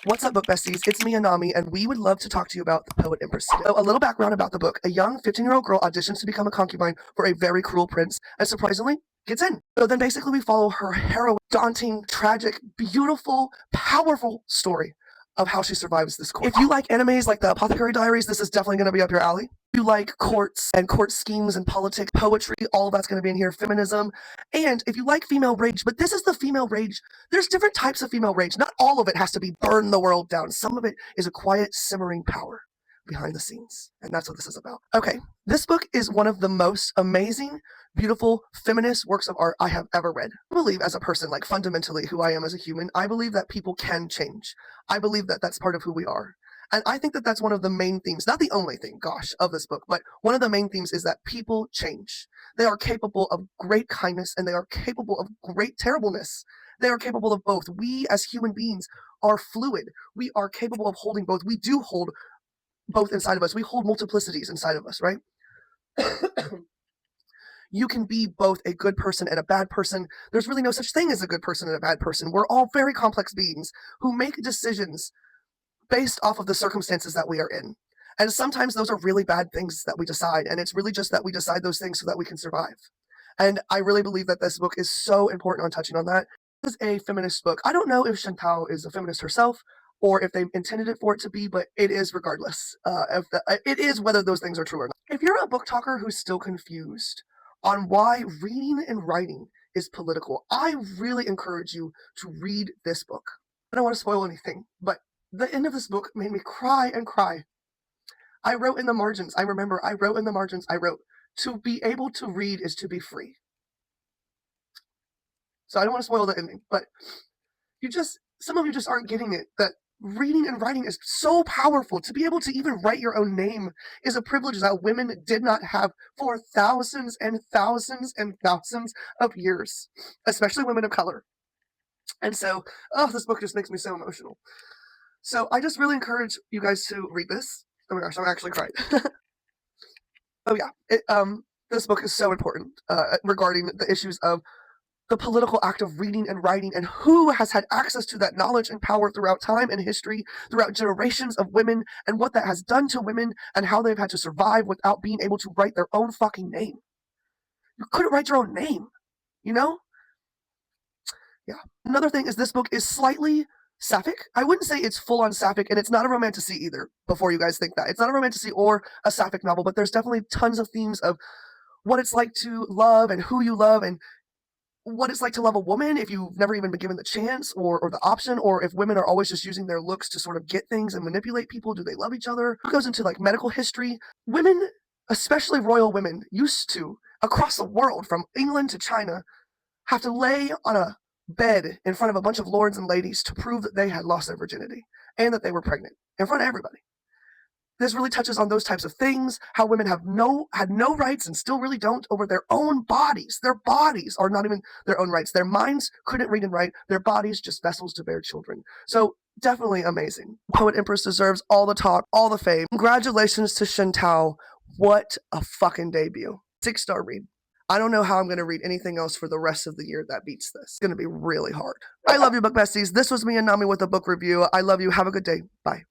What's up, book besties? It's me, Anami, and we would love to talk to you about The Poet Empress. So, a little background about the book. A young 15-year-old girl auditions to become a concubine for a very cruel prince, and surprisingly, gets in. So then basically we follow her heroic, daunting, tragic, beautiful, powerful story of how she survives this court. If you like animes like the Apothecary Diaries, this is definitely going to be up your alley. If you like courts and court schemes and politics, poetry, all of that's going to be in here, feminism. And if you like female rage, but this is the female rage, there's different types of female rage. Not all of it has to be burn the world down. Some of it is a quiet, simmering power behind the scenes. And that's what this is about. Okay, this book is one of the most amazing, beautiful, feminist works of art I have ever read. I believe as a person, like fundamentally who I am as a human, I believe that people can change. I believe that that's part of who we are. And I think that that's one of the main themes, not the only theme, gosh, of this book, but one of the main themes is that people change. They are capable of great kindness and they are capable of great terribleness. They are capable of both. We as human beings are fluid. We are capable of holding both. We do hold both inside of us. We hold multiplicities inside of us, right? You can be both a good person and a bad person. There's really no such thing as a good person and a bad person. We're all very complex beings who make decisions based off of the circumstances that we are in. And sometimes those are really bad things that we decide. And it's really just that we decide those things so that we can survive. And I really believe that this book is so important on touching on that. This is a feminist book. I don't know if Chantal is a feminist herself or if they intended it for it to be, but it is regardless. It is whether those things are true or not. If you're a book talker who's still confused on why reading and writing is political, I really encourage you to read this book. I don't want to spoil anything, but the end of this book made me cry and cry. I wrote in the margins, I wrote in the margins, to be able to read is to be free. So I don't want to spoil the ending, but some of you just aren't getting it, that reading and writing is so powerful. To be able to even write your own name is a privilege that women did not have for thousands and thousands and thousands of years, especially women of color. And so, this book just makes me so emotional. So I just really encourage you guys to read this. Oh my gosh, I'm actually crying. Oh yeah, this book is so important regarding the issues of the political act of reading and writing and who has had access to that knowledge and power throughout time and history, throughout generations of women, and what that has done to women and how they've had to survive without being able to write their own fucking name. You couldn't write your own name, you know? Yeah. Another thing is this book is slightly sapphic. I wouldn't say it's full on sapphic, and it's not a romantasy either, before you guys think that. It's not a romantasy or a sapphic novel, but there's definitely tons of themes of what it's like to love and who you love and what it's like to love a woman if you've never even been given the chance or the option, or if women are always just using their looks to sort of get things and manipulate people. Do they love each other? It goes into like medical history. Women, especially royal women, used to, across the world, from England to China, have to lay on a bed in front of a bunch of lords and ladies to prove that they had lost their virginity and that they were pregnant in front of everybody. This really touches on those types of things, how women had no rights and still really don't over their own bodies. Their bodies are not even their own rights. Their minds couldn't read and write. Their bodies just vessels to bear children. So definitely amazing. Poet Empress deserves all the talk, all the fame. Congratulations to Chantal. What a fucking debut. 6-star read. I don't know how I'm going to read anything else for the rest of the year that beats this. It's going to be really hard. I love you, book besties. This was me and Nami with a book review. I love you. Have a good day. Bye.